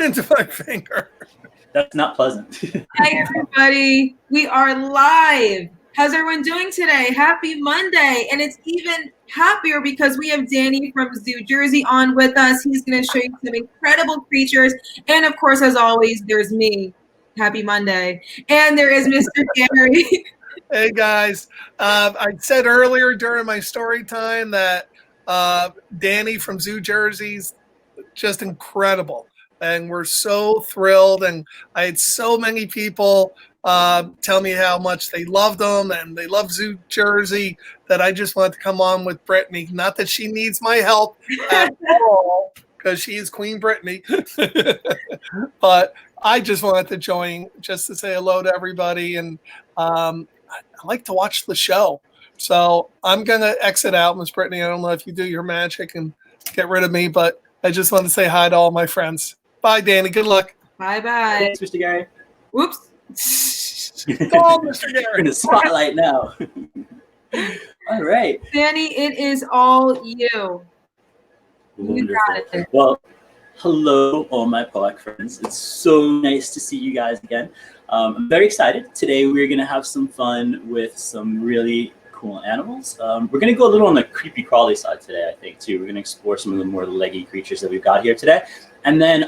into my finger. That's not pleasant. Hi, everybody. We are live. How's everyone doing today? Happy Monday. And it's even happier because we have Danny from Zoo Jersey on with us. He's going to show you some incredible creatures. And of course, as always, there's me. Happy Monday. And there is Mr. Gary. Hey, guys. I said earlier during my story time that Danny from Zoo Jersey's just incredible. And we're so thrilled. And I had so many people tell me how much they loved them and they love Zoo Jersey that I just wanted to come on with Brittany. Not that she needs my help at all, because she is Queen Brittany. But I just wanted to join just to say hello to everybody. And I like to watch the show. So I'm going to exit out, Miss Brittany. I don't know if you do your magic and get rid of me, but I just want to say hi to all my friends. Bye, Danny. Good luck. Bye-bye. Thanks, Mr. Gary. Whoops. Call Mr. Gary. We're in the spotlight now. All right. Danny, it is all you. You got it. Well, hello, all my POAC friends. It's so nice to see you guys again. I'm very excited. Today we're going to have some fun with some really cool animals. We're going to go a little on the creepy crawly side today, I think, too. We're going to explore some of the more leggy creatures that we've got here today. And then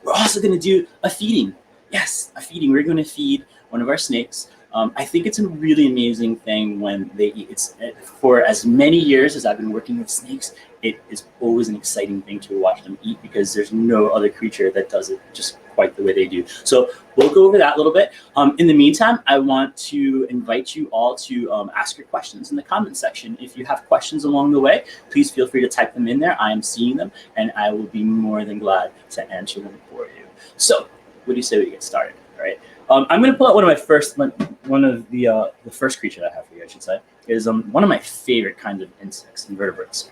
we're also going to do a feeding. Yes, a feeding. We're going to feed one of our snakes. I think it's a really amazing thing when they eat. It's for as many years as I've been working with snakes, it is always an exciting thing to watch them eat because there's no other creature that does it just quite the way they do. So we'll go over that a little bit. In the meantime, I want to invite you all to ask your questions in the comment section. If you have questions along the way, please feel free to type them in there. I am seeing them, and I will be more than glad to answer them for you. So what do you say we get started? All right. I'm going to pull out one of the first creature that I have for you, I should say, is one of my favorite kinds of insects, invertebrates.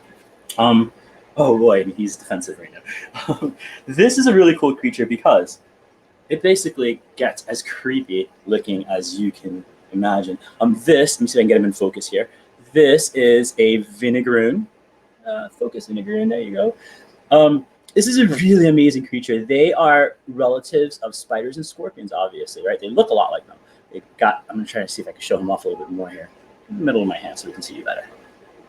Oh boy, he's defensive right now. This is a really cool creature because it basically gets as creepy looking as you can imagine. Let me see if I can get him in focus here. This is a Vinegaroon. Focus Vinegaroon, there you go. This is a really amazing creature. They are relatives of spiders and scorpions, obviously, right? They look a lot like them. I'm going to try to see if I can show them off a little bit more here. In the middle of my hand so we can see you better.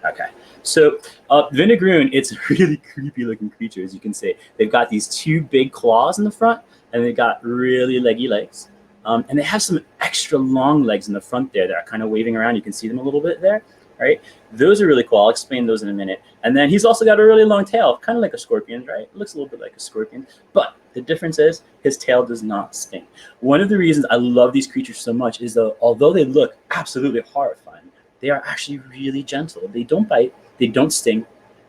Okay. So Vinegaroon, it's a really creepy looking creature, as you can see. They've got these two big claws in the front, and they've got really leggy legs. And they have some extra long legs in the front there that are kind of waving around. You can see them a little bit there. Right? Those are really cool. I'll explain those in a minute. And then he's also got a really long tail, kind of like a scorpion, right? It looks a little bit like a scorpion. But the difference is his tail does not sting. One of the reasons I love these creatures so much is that although they look absolutely horrifying, they are actually really gentle. They don't bite. They don't sting.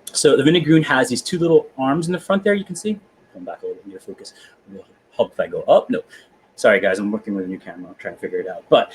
So the Vinegaroon has these two little arms in the front there. You can see. Come back a little bit near focus. Help if I go up. No. Sorry, guys, I'm working with a new camera. I'm trying to figure it out. But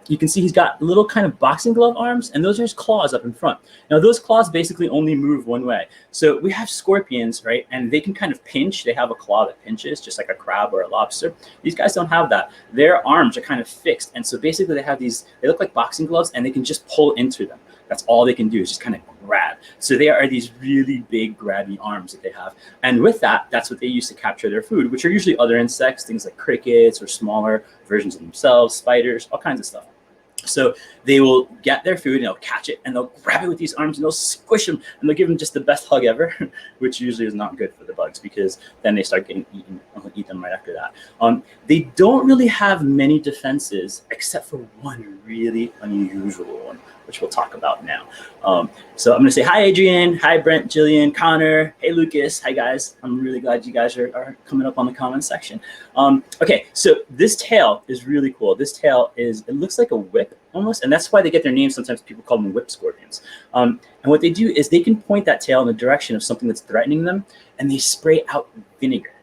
you can see he's got little kind of boxing glove arms, and those are his claws up in front. Now, those claws basically only move one way. So we have scorpions, right, and they can kind of pinch. They have a claw that pinches, just like a crab or a lobster. These guys don't have that. Their arms are kind of fixed, and so basically they have these, they look like boxing gloves, and they can just pull into them. That's all they can do is just kind of grab. So they are these really big grabby arms that they have. And with that, that's what they use to capture their food, which are usually other insects, things like crickets or smaller versions of themselves, spiders, all kinds of stuff. So they will get their food and they'll catch it and they'll grab it with these arms and they'll squish them and they'll give them just the best hug ever, which usually is not good for the bugs because then they start getting eaten. I'll eat them right after that. They don't really have many defenses except for one really unusual one, which we'll talk about now. So I'm going to say hi, Adrian. Hi, Brent, Jillian, Connor. Hey, Lucas. Hi, guys. I'm really glad you guys are coming up on the comment section. Okay, so this tail is really cool. This tail it looks like a whip almost, and that's why they get their name. Sometimes people call them whip scorpions. And what they do is they can point that tail in the direction of something that's threatening them, and they spray out vinegar.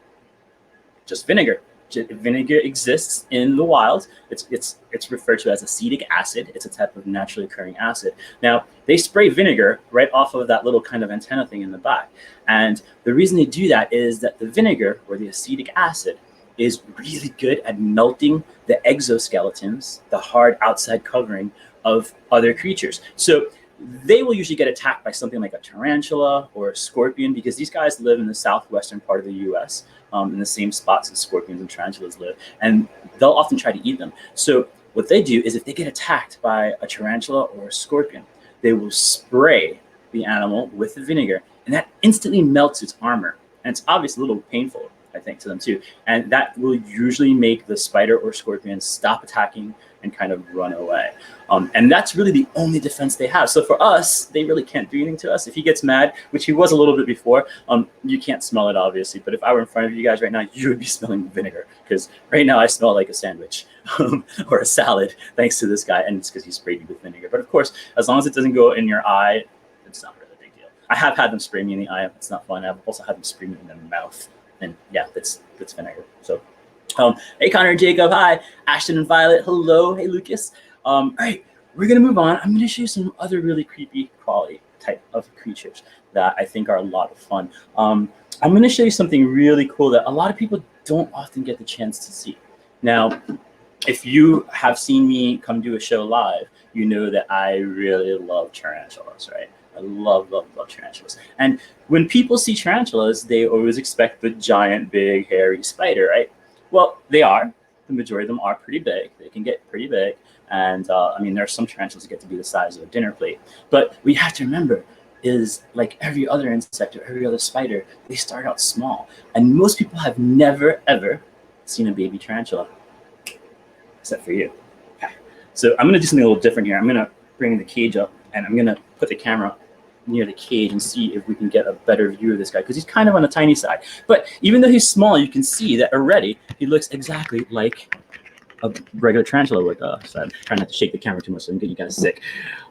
Just vinegar. Vinegar exists in the wild. It's referred to as acetic acid. It's a type of naturally occurring acid. Now, they spray vinegar right off of that little kind of antenna thing in the back. And the reason they do that is that the vinegar, or the acetic acid, is really good at melting the exoskeletons, the hard outside covering of other creatures. So they will usually get attacked by something like a tarantula or a scorpion because these guys live in the southwestern part of the US. in the same spots as scorpions and tarantulas live, and they'll often try to eat them. So what they do is if they get attacked by a tarantula or a scorpion, they will spray the animal with the vinegar, and that instantly melts its armor. And it's obviously a little painful, I think, to them too. And that will usually make the spider or scorpion stop attacking and kind of run away. And that's really the only defense they have. So for us, they really can't do anything to us. If he gets mad, which he was a little bit before, you can't smell it, obviously. But if I were in front of you guys right now, you would be smelling vinegar, because right now I smell like a sandwich or a salad, thanks to this guy. And it's because he sprayed you with vinegar. But of course, as long as it doesn't go in your eye, it's not really a big deal. I have had them spray me in the eye. It's not fun. I've also had them spray me in the mouth. And yeah, that's vinegar. So, hey, Connor and Jacob, hi. Ashton and Violet, hello. Hey, Lucas. All right, we're going to move on. I'm going to show you some other really creepy quality type of creatures that I think are a lot of fun. I'm going to show you something really cool that a lot of people don't often get the chance to see. Now, if you have seen me come do a show live, you know that I really love tarantulas, right? I love tarantulas. And when people see tarantulas, they always expect the giant, big, hairy spider, right? Well, they are. The majority of them are pretty big. They can get pretty big. And I mean, there are some tarantulas that get to be the size of a dinner plate. But what you have to remember is, like every other insect or every other spider, they start out small. And most people have never, ever seen a baby tarantula, except for you. Okay. So I'm going to do something a little different here. I'm going to bring the cage up, and I'm going to put the camera near the cage and see if we can get a better view of this guy, because he's kind of on the tiny side. But even though he's small, you can see that already he looks exactly like a regular tarantula would. So I'm trying not to shake the camera too much so I can get you guys sick.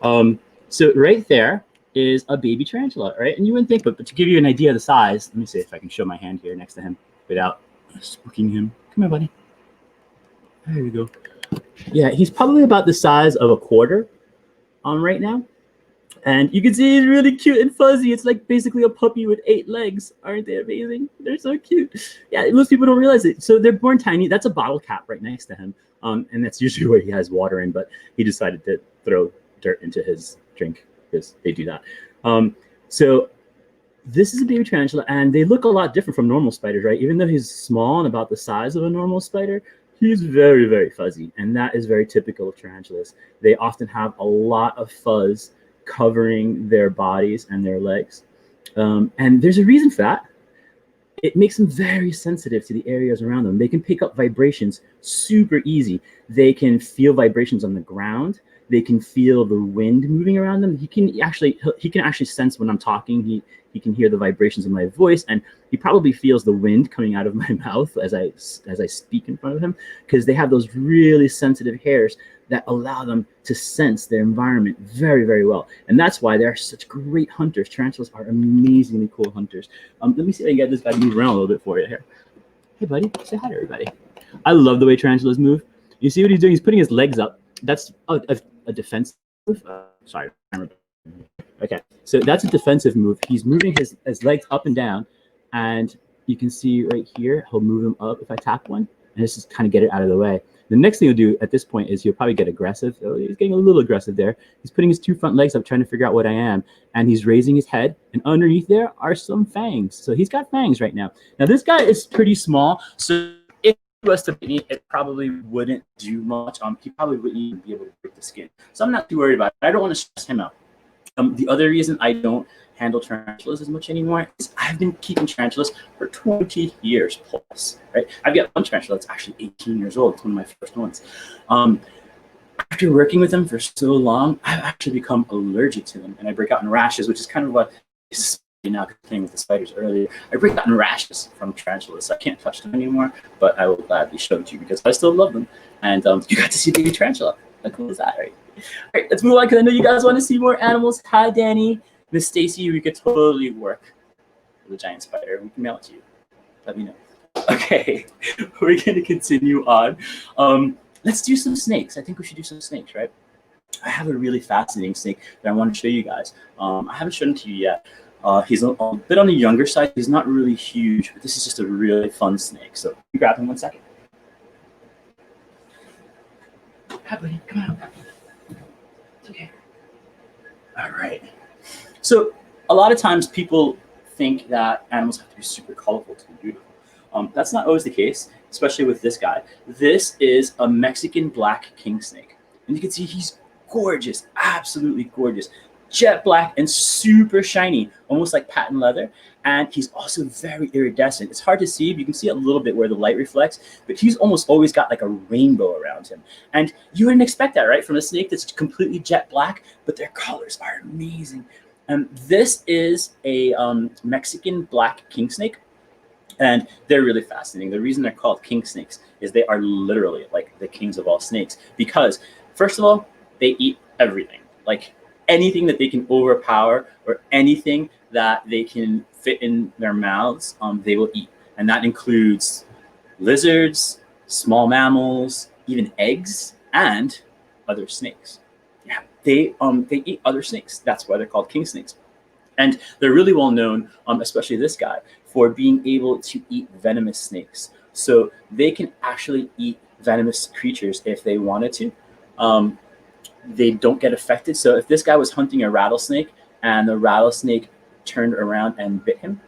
So right there is a baby tarantula, right? And you wouldn't think, but to give you an idea of the size, let me see if I can show my hand here next to him without spooking him. Come here, buddy. There we go. Yeah, he's probably about the size of a quarter right now. And you can see he's really cute and fuzzy. It's like basically a puppy with 8 legs. Aren't they amazing? They're so cute. Yeah, most people don't realize it. So they're born tiny. That's a bottle cap right next to him. And that's usually where he has water in, but he decided to throw dirt into his drink because they do that. So this is a baby tarantula, and they look a lot different from normal spiders, right? Even though he's small and about the size of a normal spider, he's very, very fuzzy. And that is very typical of tarantulas. They often have a lot of fuzz covering their bodies and their legs. And there's a reason for that. It makes them very sensitive to the areas around them. They can pick up vibrations super easy. They can feel vibrations on the ground. They can feel the wind moving around them. He can actually sense when I'm talking. He can hear the vibrations in my voice, and he probably feels the wind coming out of my mouth as I speak in front of him, because they have those really sensitive hairs that allow them to sense their environment very, very well. And that's why they're such great hunters. Tarantulas are amazingly cool hunters. Let me see if I can get this guy to move around a little bit for you here. Hey, buddy, say hi to everybody. I love the way tarantulas move. You see what he's doing? He's putting his legs up. That's a defensive move. Sorry. Okay, so that's a defensive move. He's moving his legs up and down, and you can see right here, he'll move them up if I tap one, and this is kind of get it out of the way. The next thing he'll do at this point is he'll probably get aggressive. So he's getting a little aggressive there. He's putting his 2 front legs up, trying to figure out what I am, and he's raising his head, and underneath there are some fangs. So he's got fangs right now. Now this guy is pretty small, so if he was to bite me, it probably wouldn't do much. He probably wouldn't even be able to break the skin. So I'm not too worried about it. I don't want to stress him out. The other reason I don't handle tarantulas as much anymore is I've been keeping tarantulas for 20 years plus, right? I've got one tarantula that's actually 18 years old. It's one of my first ones. After working with them for so long, I've actually become allergic to them, and I break out in rashes, which is kind of what now playing with the spiders earlier. I break out in rashes from tarantulas. I can't touch them anymore, but I will gladly show them to you because I still love them. And you got to see baby tarantula. How cool is that, right? All right, let's move on because I know you guys want to see more animals. Hi, Danny. Miss Stacy, we could totally work with a giant spider. We can mail it to you. Let me know. Okay, we're going to continue on. Let's do some snakes. I think we should do some snakes, right? I have a really fascinating snake that I want to show you guys. I haven't shown it to you yet. He's a bit on the younger side. He's not really huge, but this is just a really fun snake. So you grab him 1 second. Hi, buddy. Come on. It's okay. All right. So a lot of times people think that animals have to be super colorful to be beautiful. That's not always the case, especially with this guy. This is a Mexican black king snake. And you can see he's gorgeous, absolutely gorgeous. Jet black and super shiny, almost like patent leather. And he's also very iridescent. It's hard to see. You can see a little bit where the light reflects, but he's almost always got like a rainbow around him. And you wouldn't expect that, right? From a snake that's completely jet black, but their colors are amazing. This is a Mexican black king snake. And they're really fascinating. The reason they're called king snakes is they are literally like the kings of all snakes because, first of all, they eat everything. Like anything that they can overpower or anything that they can fit in their mouths, they will eat. And that includes lizards, small mammals, even eggs, and other snakes. Yeah, they eat other snakes. That's why they're called king snakes. And they're really well known, especially this guy, for being able to eat venomous snakes. So they can actually eat venomous creatures if they wanted to. They don't get affected. So if this guy was hunting a rattlesnake and the rattlesnake turned around and bit him,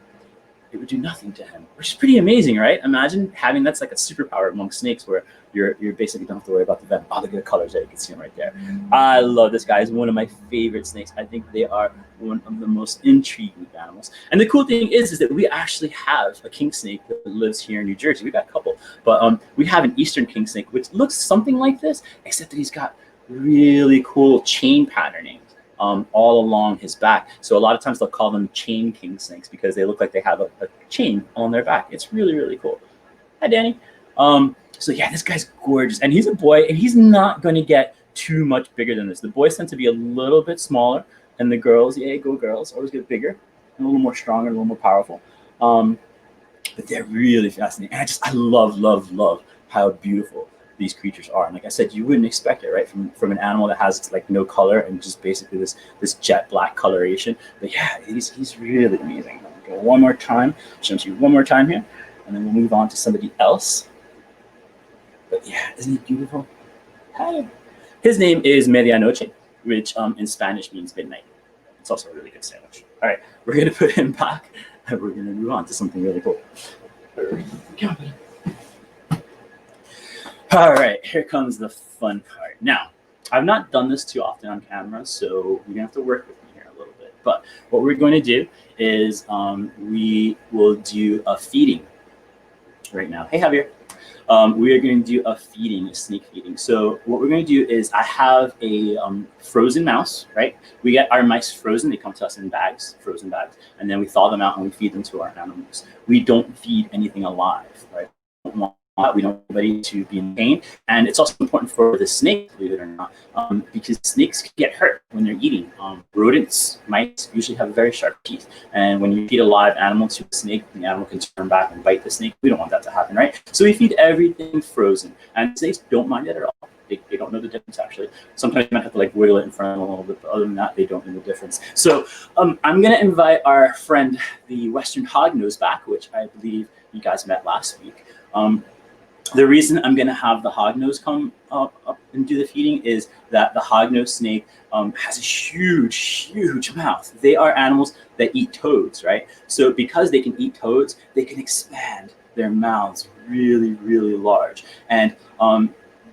it would do nothing to him, which is pretty amazing, right? Imagine having that's like a superpower among snakes where you're basically don't have to worry about the venom. Oh, look at the colors there. You can see them right there. I love this guy. He's one of my favorite snakes. I think they are one of the most intriguing animals. And the cool thing is that we actually have a king snake that lives here in New Jersey. We've got a couple, but we have an eastern king snake, which looks something like this, except that he's got really cool chain patterning all along his back. So a lot of times they'll call them chain king snakes because they look like they have a chain on their back. It's really, really cool. Hi, Danny. So yeah, this guy's gorgeous. And he's a boy, and he's not going to get too much bigger than this. The boys tend to be a little bit smaller, and the girls, yeah, go girls, always get bigger and a little more strong and a little more powerful. But they're really fascinating. And I love how beautiful these creatures are. And like I said, you wouldn't expect it, right? From an animal that has like no color and just basically this jet black coloration. But yeah, he's really amazing. I'll go one more time, show you one more time here, and then we'll move on to somebody else. But yeah, isn't he beautiful? Hi. His name is Medianoche, which in Spanish means midnight. It's also a really good sandwich. All right, we're gonna put him back, and we're gonna move on to something really cool. All right, here comes the fun part. Now, I've not done this too often on camera, so you're gonna have to work with me here a little bit. But what we're going to do is we will do a feeding right now. Hey, Javier. We are going to do a snake feeding. So what we're going to do is I have a frozen mouse, right? We get our mice frozen. They come to us in bags, frozen bags, and then we thaw them out and we feed them to our animals. We don't feed anything alive, right? We don't want anybody to be in pain. And it's also important for the snake, believe it or not, because snakes can get hurt when they're eating. Rodents, mice usually have very sharp teeth. And when you feed a live animal to a snake, the animal can turn back and bite the snake. We don't want that to happen, right? So we feed everything frozen. And snakes don't mind it at all. They don't know the difference, actually. Sometimes you might have to like wiggle it in front of them a little bit, but other than that, they don't know the difference. So I'm going to invite our friend, the Western hognose, back, which I believe you guys met last week. The reason I'm going to have the hognose come up and do the feeding is that the hognose snake has a huge mouth. They are animals that eat toads, right? So because they can eat toads, they can expand their mouths really, really large. And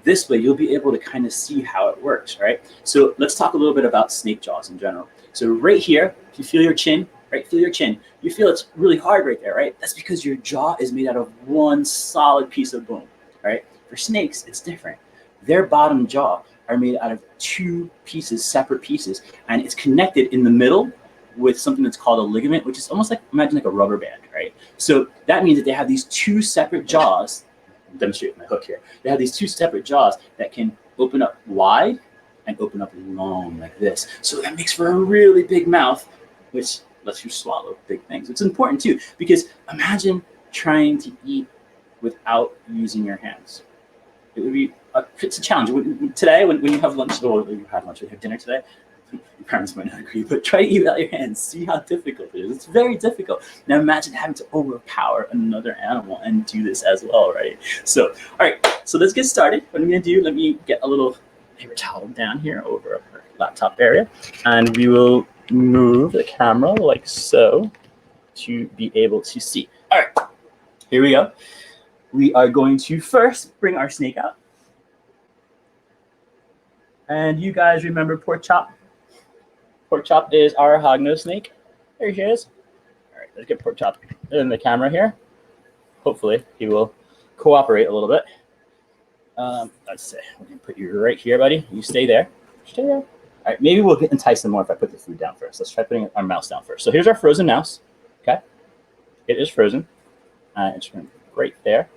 this way, you'll be able to kind of see how it works, right? So let's talk a little bit about snake jaws in general. So right here, if you feel your chin, right? Feel your chin. You feel it's really hard right there, right? That's because your jaw is made out of one solid piece of bone, right? For snakes, it's different. Their bottom jaw are made out of two pieces, separate pieces, and it's connected in the middle with something that's called a ligament, which is almost like, imagine like a rubber band, right? So that means that they have these two separate jaws. I'll demonstrate my hook here. They have these two separate jaws that can open up wide and open up long like this. So that makes for a really big mouth, which lets you swallow big things. It's important too, because imagine trying to eat without using your hands. It would be it's a challenge. Today, when you have lunch, or you had lunch, or you have dinner today, your parents might not agree, but try to eat without your hands. See how difficult it is. It's very difficult. Now imagine having to overpower another animal and do this as well, right? So, all right, so let's get started. What I'm gonna do, let me get a little paper towel down here over our laptop area, and we will move the camera like so to be able to see. All right, Here we go. We are going to first bring our snake out. And you guys remember Pork Chop? Pork Chop is our hognose snake. There she is. All right, let's get Pork Chop in the camera here. Hopefully he will cooperate a little bit. Let's see. We can put you right here, buddy. You stay there. Stay there. All right, maybe we'll entice them more if I put the food down first. Let's try putting our mouse down first. So here's our frozen mouse. Okay, it is frozen. It's right there.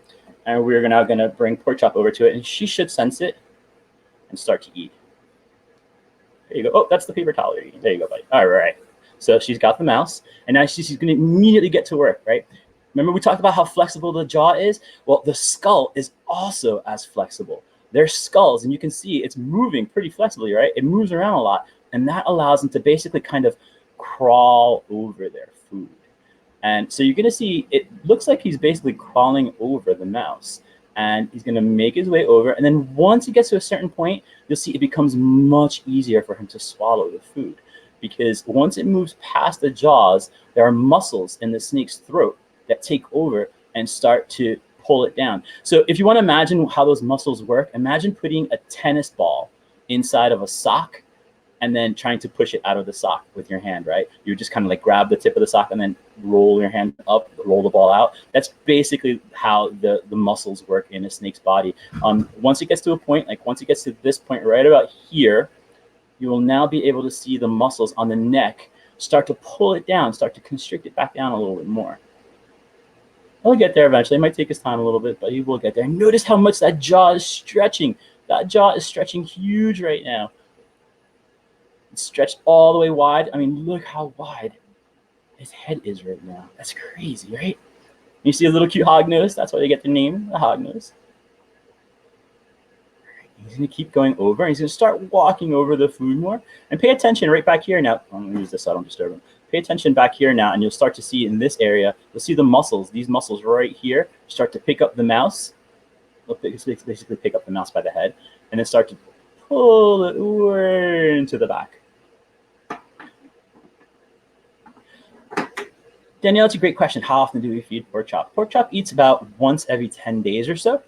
And we're now going to bring Pork Chop over to it, and she should sense it and start to eat. There you go. Oh, that's the paper towel you're eating. There you go, buddy. All right. So she's got the mouse, and now she's going to immediately get to work, right? Remember we talked about how flexible the jaw is? Well, the skull is also as flexible. Their skulls, and you can see it's moving pretty flexibly, right? It moves around a lot, and that allows them to basically kind of crawl over their food. And so you're going to see it looks like he's basically crawling over the mouse, and he's going to make his way over. And then once he gets to a certain point, you'll see it becomes much easier for him to swallow the food, because once it moves past the jaws, there are muscles in the snake's throat that take over and start to pull it down. So if you want to imagine how those muscles work, imagine putting a tennis ball inside of a sock and then trying to push it out of the sock with your hand, right? You just kind of like grab the tip of the sock and then roll your hand up, roll the ball out. That's basically how the muscles work in a snake's body. Once it gets to a point, like once it gets to this point right about here, you will now be able to see the muscles on the neck start to pull it down, start to constrict it back down a little bit more. He'll get there eventually. It might take his time a little bit, but he will get there. And notice how much that jaw is stretching. That jaw is stretching huge right now. It's stretched all the way wide. I mean, look how wide his head is right now. That's crazy, right? You see a little cute hognose. That's why they get the name, the hognose. He's going to keep going over. And he's going to start walking over the food more. And pay attention right back here now. I'm going to use this so I don't disturb him. Pay attention back here now, and you'll start to see in this area, you'll see the muscles, these muscles right here, start to pick up the mouse. They'll basically pick up the mouse by the head, and then start to pull it way into the back. Danielle, that's a great question. How often do we feed Pork Chop? Pork Chop eats about once every 10 days or so.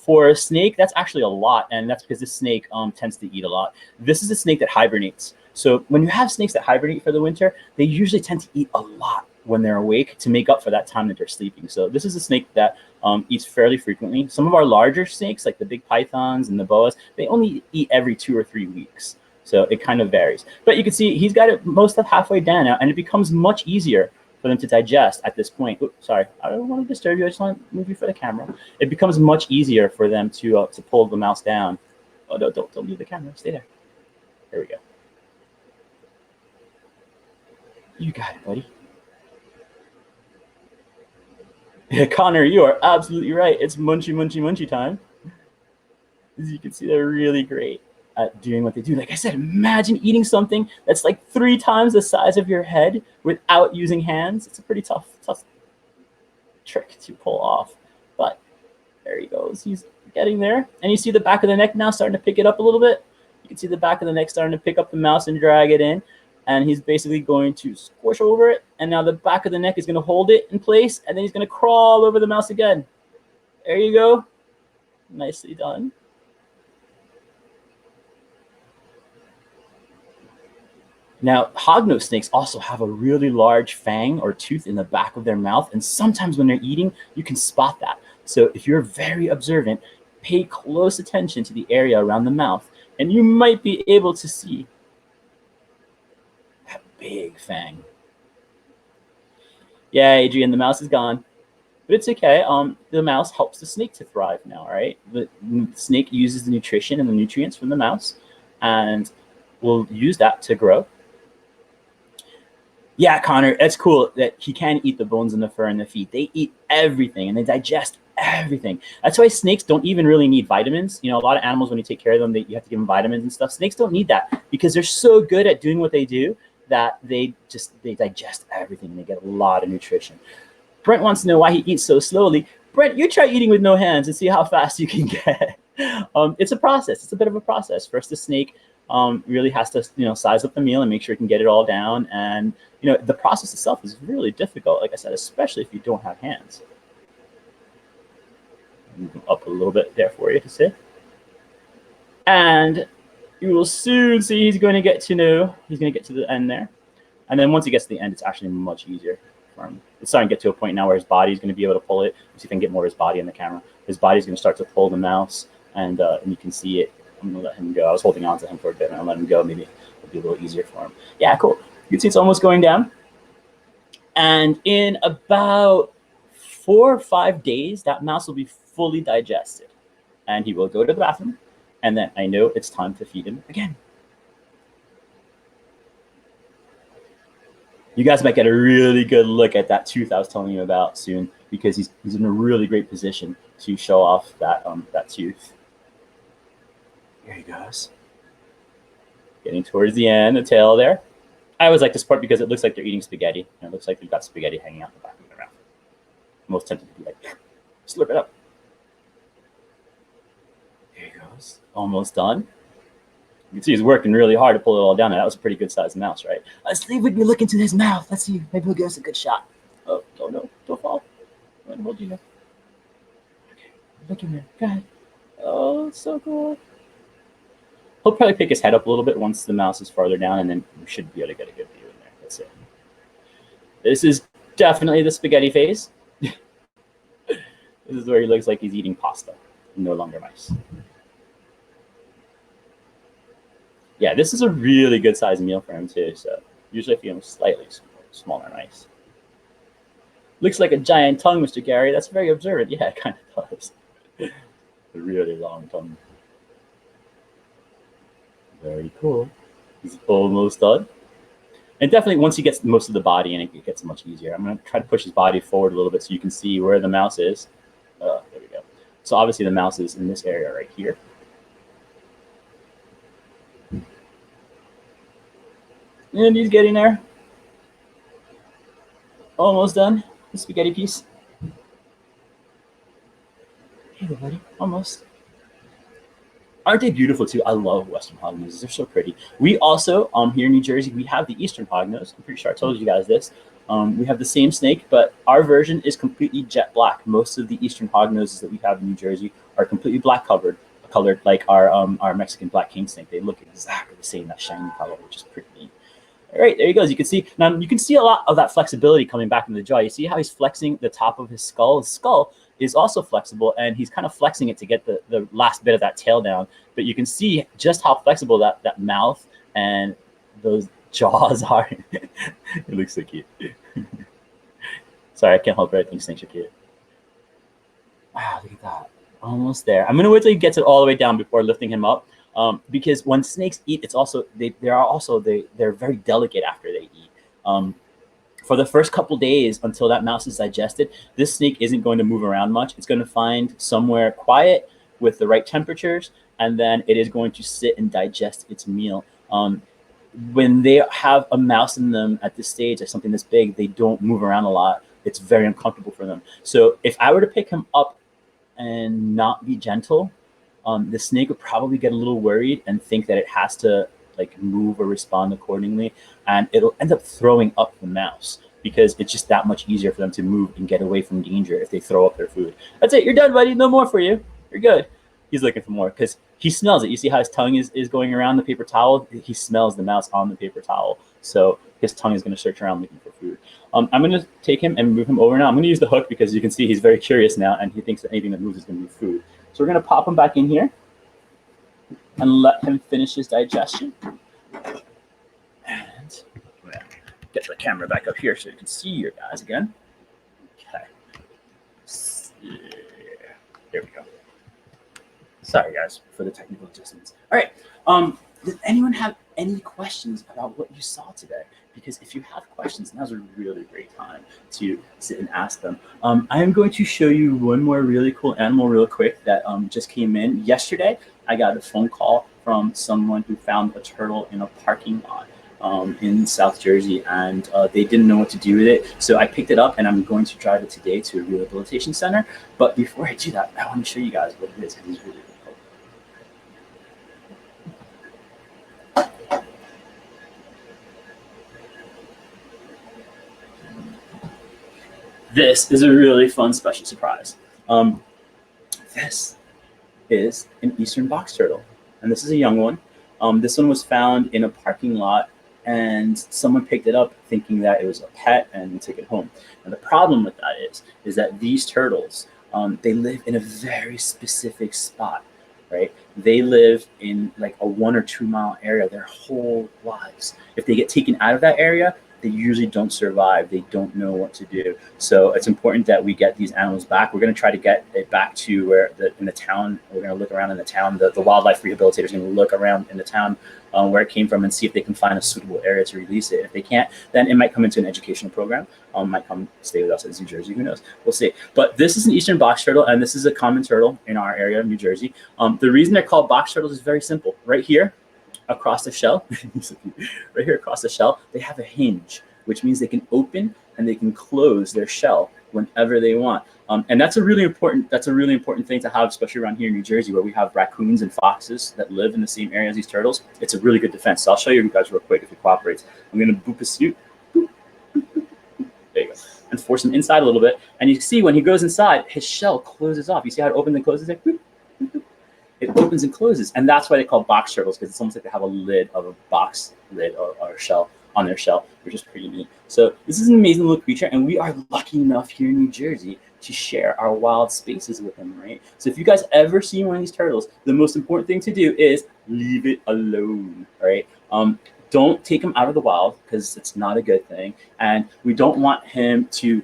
For a snake, that's actually a lot, and that's because this snake tends to eat a lot. This is a snake that hibernates. So when you have snakes that hibernate for the winter, they usually tend to eat a lot when they're awake to make up for that time that they're sleeping. So this is a snake that eats fairly frequently. Some of our larger snakes, like the big pythons and the boas, they only eat every 2 or 3 weeks. So it kind of varies. But you can see he's got it most of halfway down now, and it becomes much easier for them to digest at this point. Oops, sorry, I don't want to disturb you. I just want to move you for the camera. It becomes much easier for them to pull the mouse down. Oh, no, don't leave the camera. Stay there. There we go. You got it, buddy. Yeah, Connor, you are absolutely right. It's munchy, munchy, munchy time. As you can see, they're really great at doing what they do. Like I said, imagine eating something that's like 3 times the size of your head without using hands. It's a pretty tough trick to pull off. But there he goes. He's getting there. And you see the back of the neck now starting to pick it up a little bit. You can see the back of the neck starting to pick up the mouse and drag it in. And he's basically going to squish over it. And now the back of the neck is going to hold it in place. And then he's going to crawl over the mouse again. There you go. Nicely done. Now, hognose snakes also have a really large fang or tooth in the back of their mouth. And sometimes when they're eating, you can spot that. So if you're very observant, pay close attention to the area around the mouth. And you might be able to see that big fang. Yeah, Adrian, the mouse is gone. But it's okay. The mouse helps the snake to thrive now, right? The snake uses the nutrition and the nutrients from the mouse and will use that to grow. Yeah, Connor, it's cool that he can eat the bones and the fur and the feet. They eat everything and they digest everything. That's why snakes don't even really need vitamins. You know, a lot of animals, when you take care of them, you have to give them vitamins and stuff. Snakes don't need that because they're so good at doing what they do that they digest everything and they get a lot of nutrition. Brent wants to know why he eats so slowly. Brent, you try eating with no hands and see how fast you can get. It's a process. It's a bit of a process. First, the snake really has to, size up the meal and make sure he can get it all down. And, the process itself is really difficult, like I said, especially if you don't have hands. Move him up a little bit there for you to see. And you will soon see he's going to get to the end there. And then once he gets to the end, it's actually much easier for him. It's starting to get to a point now where his body's going to be able to pull it. See if I can get more of his body in the camera. His body's going to start to pull the mouse, and you can see it. I'm going to let him go. I was holding on to him for a bit, and I'll let him go. Maybe it'll be a little easier for him. Yeah, cool. You can see it's almost going down. And in about 4 or 5 days, that mouse will be fully digested. And he will go to the bathroom. And then I know it's time to feed him again. You guys might get a really good look at that tooth I was telling you about soon, because he's in a really great position to show off that tooth. Here he goes. Getting towards the end, the tail there. I always like this part because it looks like they're eating spaghetti. It looks like they've got spaghetti hanging out the back of their mouth. I'm most tempted to be like, slurp it up. Here he goes. Almost done. You can see he's working really hard to pull it all down. That was a pretty good sized mouse, right? Let's see if we can look into his mouth. Let's see. Maybe he'll give us a good shot. Oh no. Don't fall. I'm going to hold you here. Okay. Look in there. Go ahead. Oh, it's so cool. He'll probably pick his head up a little bit once the mouse is farther down, and then we should be able to get a good view in there. That's it. This is definitely the spaghetti phase. This is where he looks like he's eating pasta, no longer mice. Yeah, this is a really good sized meal for him too. So usually I feed him slightly smaller mice. Looks like a giant tongue, Mr. Gary. That's very observant. Yeah, it kind of does. A really long tongue. Very cool. He's almost done. And definitely once he gets most of the body in, it gets much easier. I'm going to try to push his body forward a little bit so you can see where the mouse is. There we go. So obviously the mouse is in this area right here. And he's getting there. Almost done. The spaghetti piece. Hey there, buddy. Almost. Aren't they beautiful too? I love Western hognoses. They're so pretty. We also, here in New Jersey, we have the Eastern hognose. I'm pretty sure I told you guys this. We have the same snake, but our version is completely jet black. Most of the Eastern hognoses that we have in New Jersey are completely black colored like our Mexican black king snake. They look exactly the same, that shiny color, which is pretty neat. All right, there he goes. You can see now. You can see a lot of that flexibility coming back in the jaw. You see how he's flexing the top of his skull. His skull is also flexible, and he's kind of flexing it to get the last bit of that tail down. But you can see just how flexible that mouth and those jaws are. It looks so cute. Sorry, I can't help it. I think snakes are cute. Wow, look at that. Almost there. I'm gonna wait till he gets it all the way down before lifting him up. Because when snakes eat, it's also they're very delicate after they eat. For the first couple days until that mouse is digested, this snake isn't going to move around much. It's going to find somewhere quiet with the right temperatures, and then it is going to sit and digest its meal. When they have a mouse in them at this stage, or something this big, they don't move around a lot. It's very uncomfortable for them. So if I were to pick him up and not be gentle, the snake would probably get a little worried and think that it has to move or respond accordingly, and it'll end up throwing up the mouse because it's just that much easier for them to move and get away from danger if they throw up their food. That's it. You're done, buddy. No more for you. You're good. He's looking for more because he smells it. You see how his tongue is going around the paper towel? He smells the mouse on the paper towel. So his tongue is going to search around looking for food. I'm going to take him and move him over now. I'm going to use the hook because you can see he's very curious now, and he thinks that anything that moves is going to be food. So we're going to pop him back in here and let him finish his digestion. And get the camera back up here so you can see your guys again. Okay. There we go. Sorry, guys, for the technical adjustments. All right. Does anyone have any questions about what you saw today? Because if you have questions, now's a really great time to sit and ask them. I am going to show you one more really cool animal real quick that just came in. Yesterday, I got a phone call from someone who found a turtle in a parking lot in South Jersey, and they didn't know what to do with it. So I picked it up, and I'm going to drive it today to a rehabilitation center. But before I do that, I want to show you guys what it is. It is really cool. this is a really fun special surprise. This is an eastern box turtle, and this is a young one. This one was found in a parking lot, and someone picked it up thinking that it was a pet and took it home. And the problem with that is that these turtles, they live in a very specific spot, right? They live in like a 1 or 2 mile area their whole lives. If they get taken out of that area, they usually don't survive. They don't know what to do. So it's important that we get these animals back. We're going to try to get it back to where in the town. We're going to look around in the town. The wildlife rehabilitator is going to look around in the town where it came from and see if they can find a suitable area to release it. If they can't, then it might come into an educational program. Might come stay with us at Zoo Jersey. Who knows? We'll see. But this is an eastern box turtle, and this is a common turtle in our area of New Jersey. The reason they're called box turtles is very simple. Right here, across the shell, right here across the shell, they have a hinge, which means they can open and they can close their shell whenever they want. And that's a really important thing to have, especially around here in New Jersey, where we have raccoons and foxes that live in the same area as these turtles. It's a really good defense. So I'll show you guys real quick if it cooperates. I'm going to boop his snoot. Boop, boop, boop, boop. There you go. And force him inside a little bit. And you can see when he goes inside, his shell closes off. You see how it opens and closes? Like, boop, boop, boop. It opens and closes, and that's why they call box turtles, because it's almost like they have a lid of a box lid or shell on their shell, which is pretty neat. So this is an amazing little creature, and we are lucky enough here in New Jersey to share our wild spaces with them, right? So if you guys ever see one of these turtles, the most important thing to do is leave it alone, right? Don't take him out of the wild, because it's not a good thing, and we don't want him to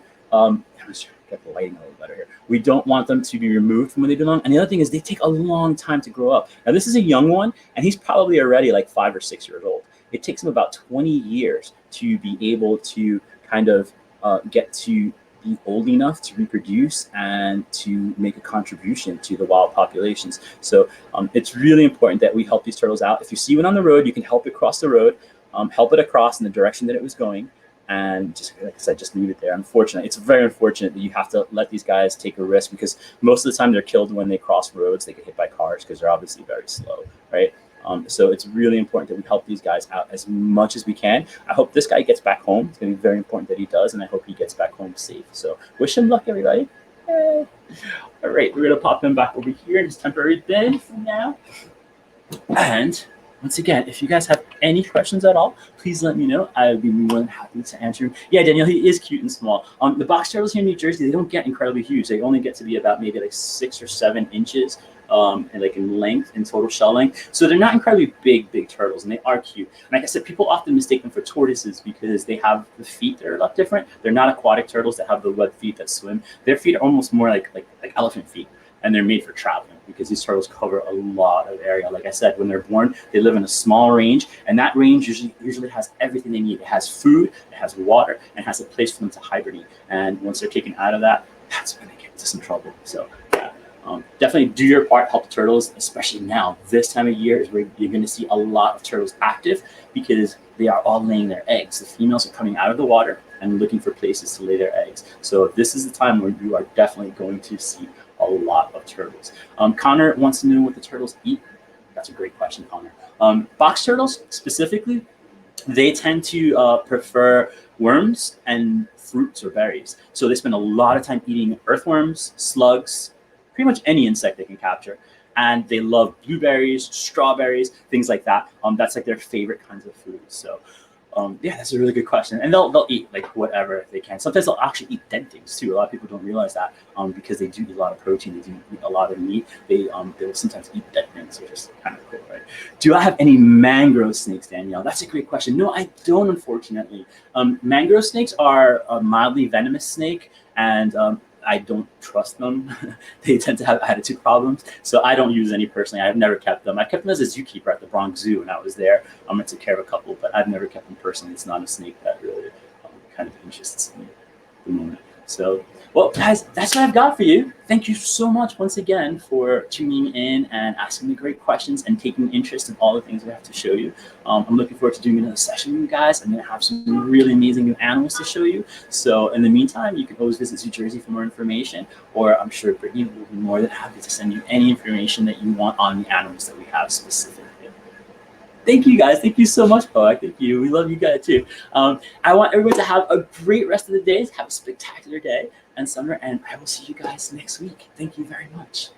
get the lighting a little better here. We don't want them to be removed from where they belong. And the other thing is they take a long time to grow up. Now this is a young one, and he's probably already like 5 or 6 years old. It takes him about 20 years to be able to kind of get to be old enough to reproduce and to make a contribution to the wild populations. So it's really important that we help these turtles out. If you see one on the road, you can help it cross the road, help it across in the direction that it was going. And just like I said, just leave it there. Unfortunately, it's very unfortunate that you have to let these guys take a risk, because most of the time they're killed when they cross roads. They get hit by cars because they're obviously very slow, right? So it's really important that we help these guys out as much as we can. I hope this guy gets back home. It's going to be very important that he does, and I hope he gets back home safe. So wish him luck, everybody. Yay. All right, we're going to pop him back over here in his temporary bin for now. And once again, if you guys have any questions at all, please let me know. I would be more than happy to answer them. Yeah, Danielle, he is cute and small. The box turtles here in New Jersey, they don't get incredibly huge. They only get to be about maybe like 6 or 7 inches and like in length, in total shell length. So they're not incredibly big turtles, and they are cute. And like I said, people often mistake them for tortoises because they have the feet that are a lot different. They're not aquatic turtles that have the web feet that swim. Their feet are almost more like elephant feet, and they're made for traveling, because these turtles cover a lot of area. Like I said, when they're born, they live in a small range, and that range usually has everything they need. It has food, it has water, and it has a place for them to hibernate. And once they're taken out of that, that's when they get into some trouble. So yeah, definitely do your part, help the turtles, especially now. This time of year is where you're going to see a lot of turtles active, because they are all laying their eggs. The females are coming out of the water and looking for places to lay their eggs. So this is the time where you are definitely going to see a lot of turtles. Connor wants to know what the turtles eat. That's a great question, Connor. Box turtles specifically, they tend to prefer worms and fruits or berries. So they spend a lot of time eating earthworms, slugs, pretty much any insect they can capture. And they love blueberries, strawberries, things like that. That's like their favorite kinds of foods. So yeah, that's a really good question. And they'll eat like whatever they can. Sometimes they'll actually eat dead things too. A lot of people don't realize that because they do eat a lot of protein. They do eat a lot of meat. They will sometimes eat dead things, which is kind of cool, right? Do I have any mangrove snakes, Danielle? That's a great question. No, I don't, unfortunately. Mangrove snakes are a mildly venomous snake, and I don't trust them. They tend to have attitude problems. So I don't use any personally. I've never kept them. I kept them as a zookeeper at the Bronx Zoo when I was there. I took care of a couple, but I've never kept them personally. It's not a snake that really kind of interests me at the moment. So, well, guys, that's what I've got for you. Thank you so much once again for tuning in and asking the great questions and taking interest in all the things we have to show you. I'm looking forward to doing another session with you guys. I'm going to have some really amazing new animals to show you. So in the meantime, you can always visit Zoo Jersey for more information, or I'm sure Brittany will be more than happy to send you any information that you want on the animals that we have specifically. Thank you, guys. Thank you so much, Poak. Thank you. We love you guys, too. I want everyone to have a great rest of the day. Have a spectacular day. and Summer, and I will see you guys next week. Thank you very much.